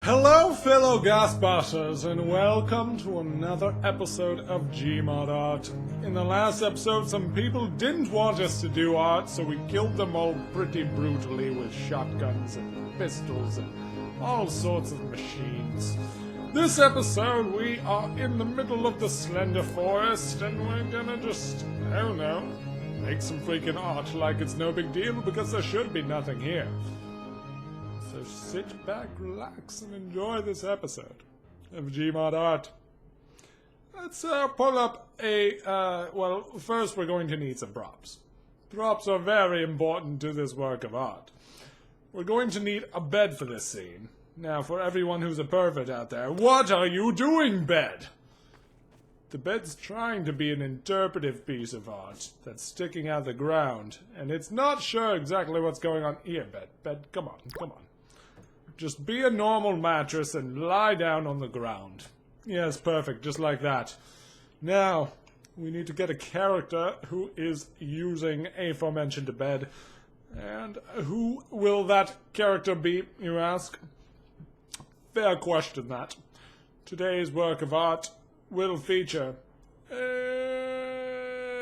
Hello, fellow Ghostbusters, and welcome to another episode of GMod Art. In the last episode, some people didn't want us to do art, so we killed them all pretty brutally with shotguns and pistols and all sorts of machines. This episode, we are in the middle of the Slender forest, and we're gonna just, I don't know, make some freaking art like it's no big deal, because there should be nothing here. So sit back, relax, and enjoy this episode of GMod Art. Let's pull up a, well, first we're going to need some props. Props are very important to this work of art. We're going to need a bed for this scene. Now, for everyone who's a pervert out there, what are you doing, bed? The bed's trying to be an interpretive piece of art that's sticking out the ground, and it's not sure exactly what's going on here, bed. Bed, come on, come on. Just be a normal mattress and lie down on the ground. Yes, perfect, just like that. Now, we need to get a character who is using aforementioned bed. And who will that character be, you ask? Fair question, that. Today's work of art will feature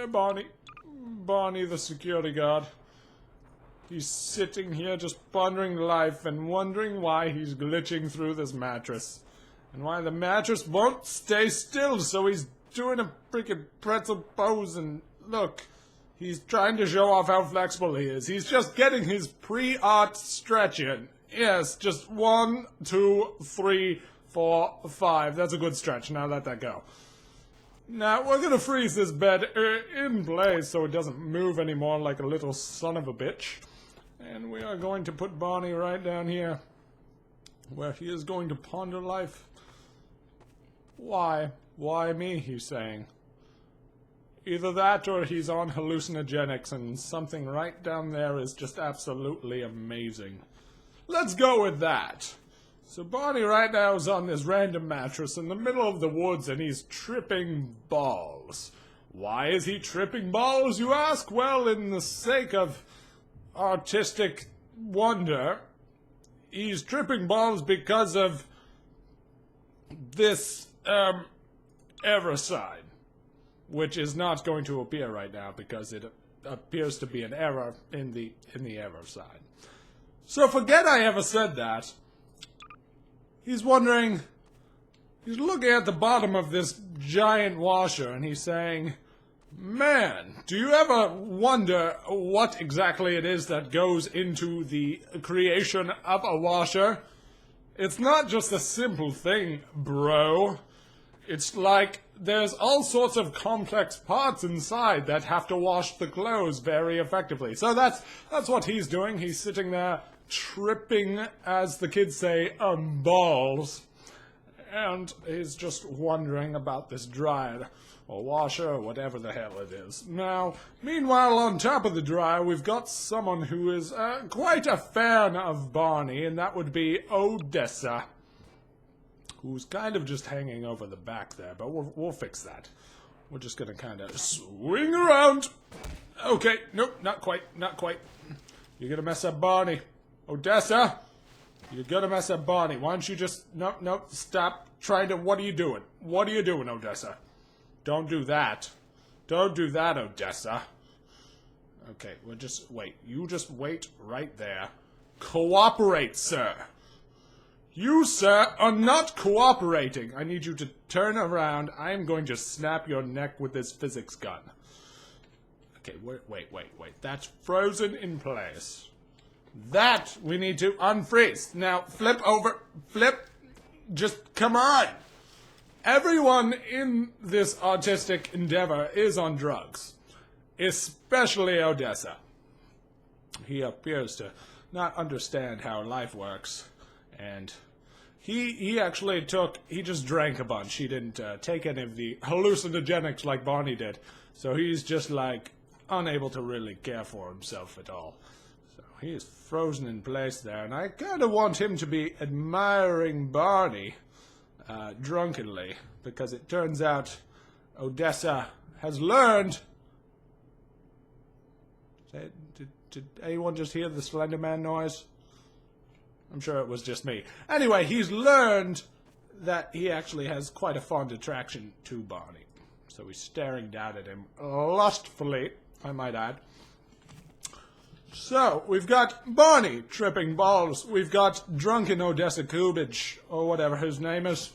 Barney. Barney the security guard. He's sitting here just pondering life and wondering why he's glitching through this mattress. And why the mattress won't stay still, so he's doing a freaking pretzel pose, and look, he's trying to show off how flexible he is. He's just getting his pre-art stretch in. Yes, just 1, 2, 3, 4, 5. That's a good stretch. Now let that go. Now, we're gonna freeze this bed in place so it doesn't move anymore like a little son of a bitch. And we are going to put Barney right down here, where he is going to ponder life. Why? Why me, he's saying. Either that or he's on hallucinogenics and something right down there is just absolutely amazing. Let's go with that. So Barney right now is on this random mattress in the middle of the woods and he's tripping balls. Why is he tripping balls, you ask? Well, in the sake of artistic wonder, he's tripping balls because of this error sign, which is not going to appear right now because it appears to be an error in the error sign. So forget I ever said that. He's wondering, he's looking at the bottom of this giant washer and he's saying, man, do you ever wonder what exactly it is that goes into the creation of a washer? It's not just a simple thing, bro. It's like there's all sorts of complex parts inside that have to wash the clothes very effectively. So that's what he's doing. He's sitting there tripping, as the kids say, balls. And he's just wondering about this dryer or washer or whatever the hell it is. Now, meanwhile, on top of the dryer, we've got someone who is quite a fan of Barney, and that would be Odessa, who's kind of just hanging over the back there, but we'll fix that. We're just gonna kind of swing around. Okay, nope, not quite. You're gonna mess up Barney. Odessa, you're gonna mess up Barney. Why don't you just, nope, stop trying to, what are you doing? What are you doing, Odessa? Don't do that. Don't do that, Odessa. Okay, we'll just wait. You just wait right there. Cooperate, sir. You, sir, are not cooperating. I need you to turn around. I am going to snap your neck with this physics gun. Okay, wait. That's frozen in place. That we need to unfreeze. Now, flip over. Flip. Just come on. Everyone in this artistic endeavor is on drugs. Especially Odessa. He appears to not understand how life works. And he actually he just drank a bunch. He didn't take any of the hallucinogenics like Barney did. So he's just like unable to really care for himself at all. So he is frozen in place there. And I kind of want him to be admiring Barney drunkenly. Because it turns out Odessa has learned. Did anyone just hear the Slender Man noise? I'm sure it was just me. Anyway, he's learned that he actually has quite a fond attraction to Barney. So he's staring down at him lustfully, I might add. So, we've got Barney tripping balls. We've got drunken Odessa Kubich, or whatever his name is.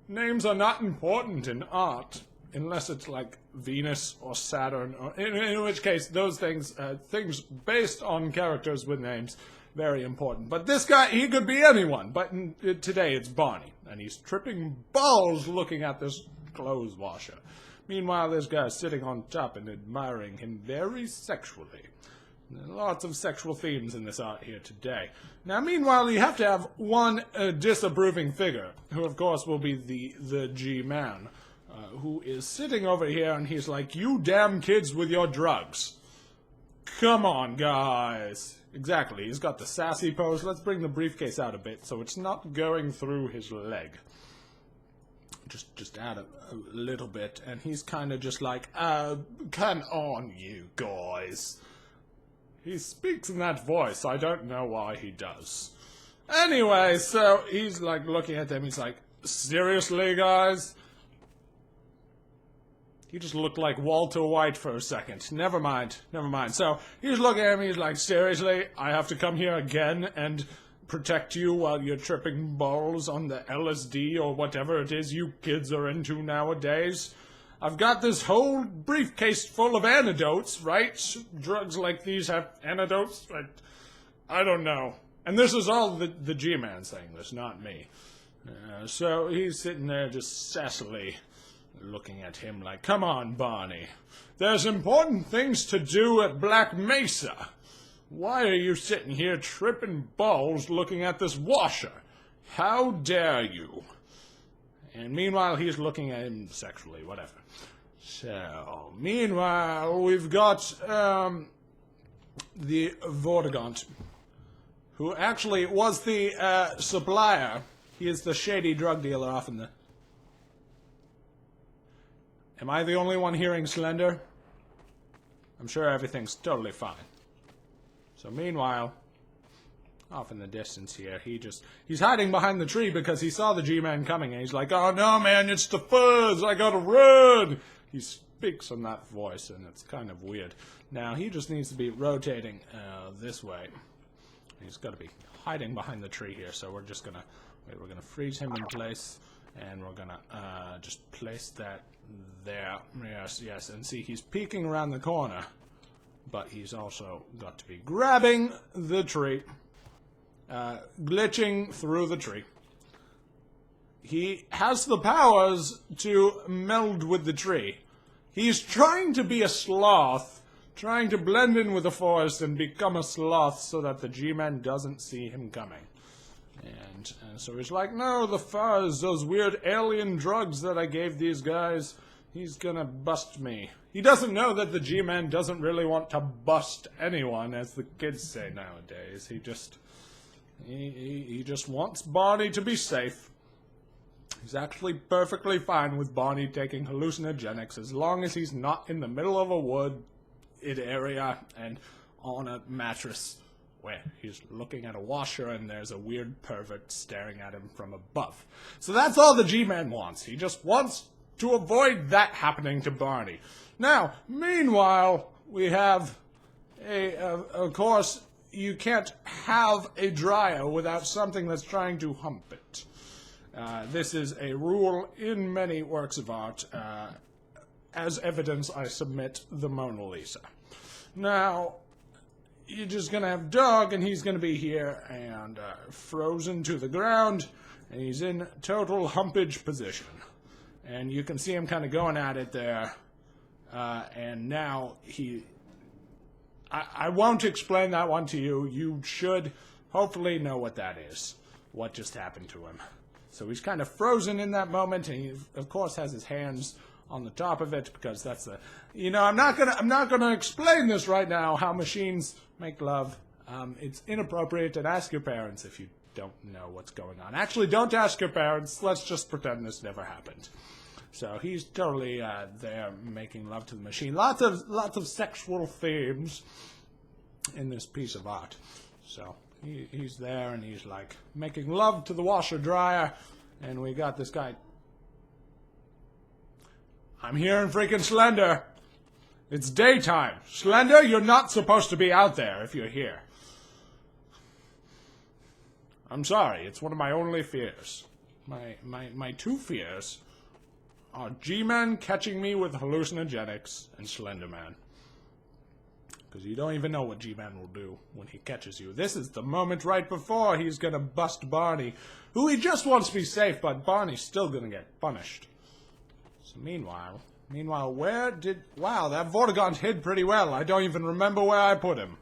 Names are not important in art, unless it's like Venus or Saturn, or in which case those things, things based on characters with names, very important. But this guy, he could be anyone, but today it's Barney, and he's tripping balls looking at this clothes washer. Meanwhile, this guy's sitting on top and admiring him very sexually. Lots of sexual themes in this art here today. Now, meanwhile, you have to have one disapproving figure, who, of course, will be the G-Man, who is sitting over here, and he's like, "You damn kids with your drugs. Come on, guys." Exactly, he's got the sassy pose. Let's bring the briefcase out a bit so it's not going through his leg. Just add a little bit, and he's kind of just like, come on, you guys. He speaks in that voice. I don't know why he does. Anyway, so he's like looking at them. He's like, seriously, guys? You just looked like Walter White for a second. Never mind. So he's looking at me. He's like, seriously? I have to come here again and protect you while you're tripping balls on the LSD or whatever it is you kids are into nowadays? I've got this whole briefcase full of antidotes, right? Drugs like these have antidotes? I don't know. And this is all the G-Man saying this, not me. So he's sitting there just sassily looking at him like, come on, Barney. There's important things to do at Black Mesa. Why are you sitting here tripping balls looking at this washer? How dare you? And meanwhile, he's looking at him sexually, whatever. So, meanwhile, we've got, the Vortigaunt, who actually was the, supplier. He is the shady drug dealer off in the... Am I the only one hearing Slender? I'm sure everything's totally fine. So, meanwhile... off in the distance here, he's hiding behind the tree because he saw the G-Man coming, and he's like, oh no, man, it's the fuzz, I gotta run! He speaks in that voice, and it's kind of weird. Now, he just needs to be rotating this way. He's gotta be hiding behind the tree here, so we're just gonna, we're gonna freeze him in place, and we're gonna just place that there. Yes, and see, he's peeking around the corner, but he's also got to be grabbing the tree. Glitching through the tree. He has the powers to meld with the tree. He's trying to be a sloth, trying to blend in with the forest and become a sloth so that the G-Man doesn't see him coming. And so he's like, no, the fuzz, those weird alien drugs that I gave these guys, he's gonna bust me. He doesn't know that the G-Man doesn't really want to bust anyone, as the kids say nowadays. He just wants Barney to be safe. He's actually perfectly fine with Barney taking hallucinogenics as long as he's not in the middle of a wood area and on a mattress where he's looking at a washer and there's a weird pervert staring at him from above. So that's all the G-Man wants. He just wants to avoid that happening to Barney. Now, meanwhile, we have of course, you can't have a dryer without something that's trying to hump it. This is a rule in many works of art. As evidence, I submit the Mona Lisa. Now, you're just going to have Dog, and he's going to be here and frozen to the ground, and he's in total humpage position. And you can see him kind of going at it there, and now he... I won't explain that one to you. You should hopefully know what that is, what just happened to him. So he's kind of frozen in that moment, and he, of course, has his hands on the top of it, because that's the... You know, I'm not gonna explain this right now, how machines make love. It's inappropriate, and ask your parents if you don't know what's going on. Actually, don't ask your parents. Let's just pretend this never happened. So he's totally there making love to the machine. Lots of sexual themes in this piece of art. So he's there, and he's, like, making love to the washer-dryer, and we got this guy. I'm here in freaking Slender. It's daytime. Slender, you're not supposed to be out there if you're here. I'm sorry, it's one of my only fears. My two fears are G-Man catching me with hallucinogenics and Slender Man. Because you don't even know what G-Man will do when he catches you. This is the moment right before he's gonna bust Barney, who he just wants to be safe, but Barney's still gonna get punished. So meanwhile, wow, that Vortigaunt hid pretty well. I don't even remember where I put him.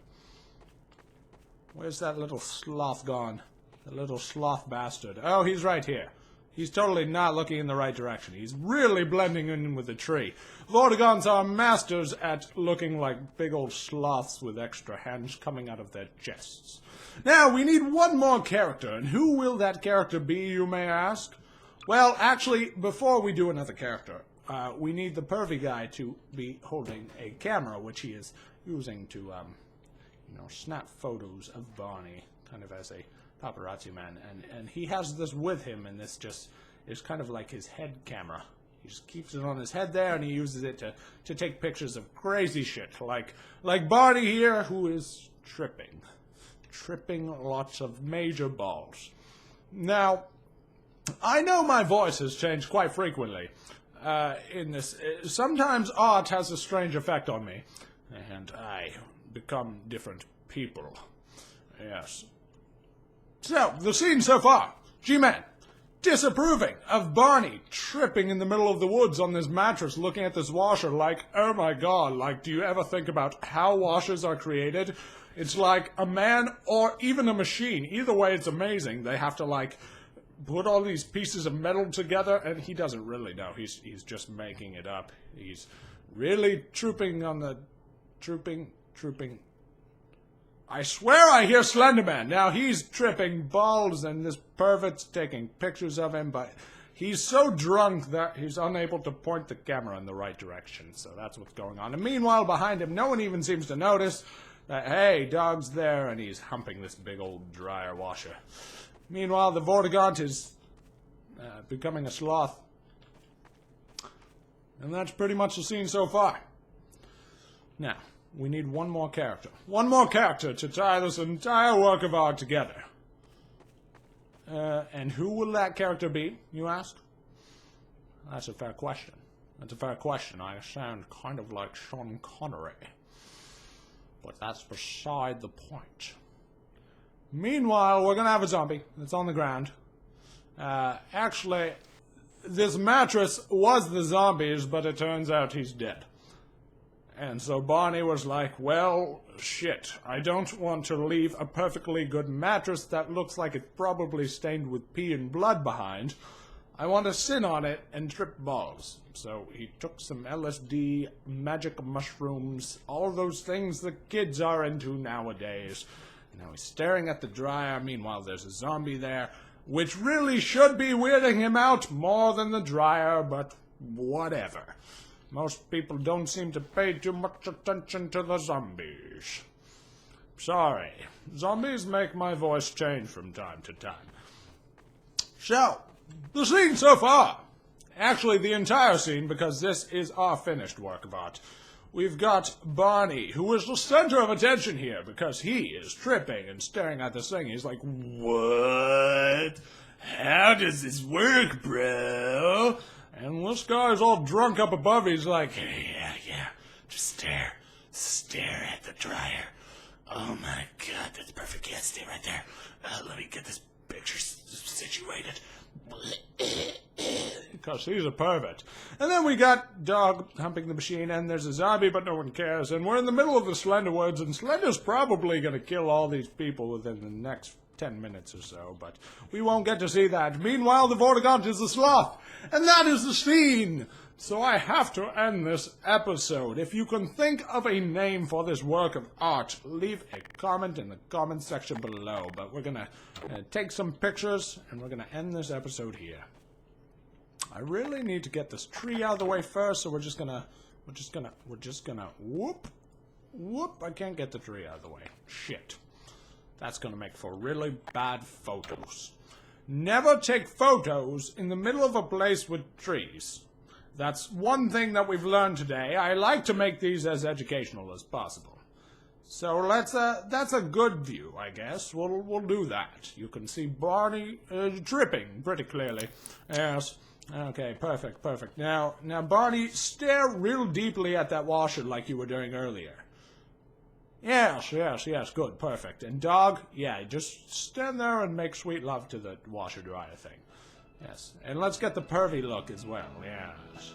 Where's that little sloth gone? The little sloth bastard. Oh, he's right here. He's totally not looking in the right direction. He's really blending in with the tree. Vortigaunts are masters at looking like big old sloths with extra hands coming out of their chests. Now, we need one more character, and who will that character be, you may ask? Well, actually, before we do another character, we need the pervy guy to be holding a camera, which he is using to, snap photos of Barney, kind of as a paparazzi man, and he has this with him, and this just is kind of like his head camera. He just keeps it on his head there, and he uses it to take pictures of crazy shit, like Barney here, who is tripping lots of major balls. Now, I know my voice has changed quite frequently in this. Sometimes art has a strange effect on me, and I become different people. Yes. So, the scene so far. G-Man, disapproving of Barney tripping in the middle of the woods on this mattress looking at this washer like, oh my god, like, do you ever think about how washers are created? It's like a man or even a machine. Either way, it's amazing. They have to, like, put all these pieces of metal together, and he doesn't really know. He's just making it up. He's really trooping. I swear I hear Slenderman. Now he's tripping balls, and this pervert's taking pictures of him, but he's so drunk that he's unable to point the camera in the right direction. So that's what's going on. And meanwhile, behind him, no one even seems to notice that, hey, dog's there, and he's humping this big old dryer washer. Meanwhile, the Vortigaunt is becoming a sloth. And that's pretty much the scene so far. Now, we need one more character. One more character to tie this entire work of art together. And who will that character be, you ask? That's a fair question. I sound kind of like Sean Connery. But that's beside the point. Meanwhile, we're gonna have a zombie that's on the ground. Actually, this mattress was the zombie's, but it turns out he's dead. And so Barney was like, well, shit, I don't want to leave a perfectly good mattress that looks like it's probably stained with pee and blood behind. I want to sit on it and trip balls. So he took some LSD, magic mushrooms, all those things the kids are into nowadays. And now he's staring at the dryer. Meanwhile, there's a zombie there, which really should be weirding him out more than the dryer, but whatever. Most people don't seem to pay too much attention to the zombies. Sorry. Zombies make my voice change from time to time. So, the scene so far. Actually, the entire scene, because this is our finished work of art. We've got Barney, who is the center of attention here, because he is tripping and staring at this thing. He's like, what? How does this work, bro? And this guy's all drunk up above. He's like, yeah, just stare at the dryer. Oh my god, that's perfect. Yeah, stay right there. Let me get this picture situated. Because he's a pervert. And then we got Dog humping the machine, and there's a zombie, but no one cares. And we're in the middle of the Slender Woods, and Slender's probably going to kill all these people within the next 10 minutes or so, but we won't get to see that. Meanwhile, the Vortigaunt is the sloth, and that is the scene. So I have to end this episode. If you can think of a name for this work of art, leave a comment in the comment section below. But we're gonna take some pictures, and we're gonna end this episode here. I really need to get this tree out of the way first, so we're just gonna whoop. I can't get the tree out of the way. Shit. That's gonna make for really bad photos. Never take photos in the middle of a place with trees. That's one thing that we've learned today. I like to make these as educational as possible. So that's a good view, I guess. We'll do that. You can see Barney tripping pretty clearly. Yes. Okay, perfect. Now, Barney, stare real deeply at that washer like you were doing earlier. Yes, good, perfect. And dog, yeah, just stand there and make sweet love to the washer dryer thing. Yes, and let's get the pervy look as well, yes.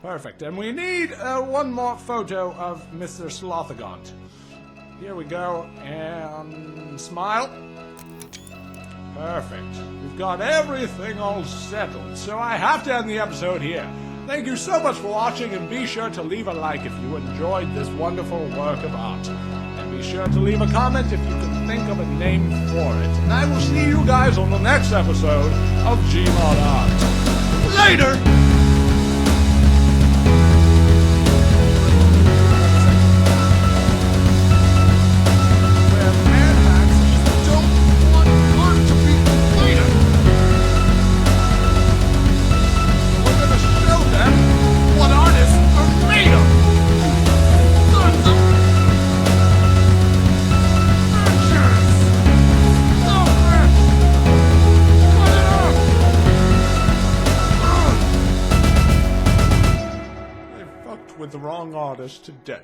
Perfect, and we need one more photo of Mr. Slothagont. Here we go, and smile. Perfect. We've got everything all settled, so I have to end the episode here. Thank you so much for watching, and be sure to leave a like if you enjoyed this wonderful work of art. And be sure to leave a comment if you can think of a name for it. And I will see you guys on the next episode of GMod Art. Later! With the wrong artist today.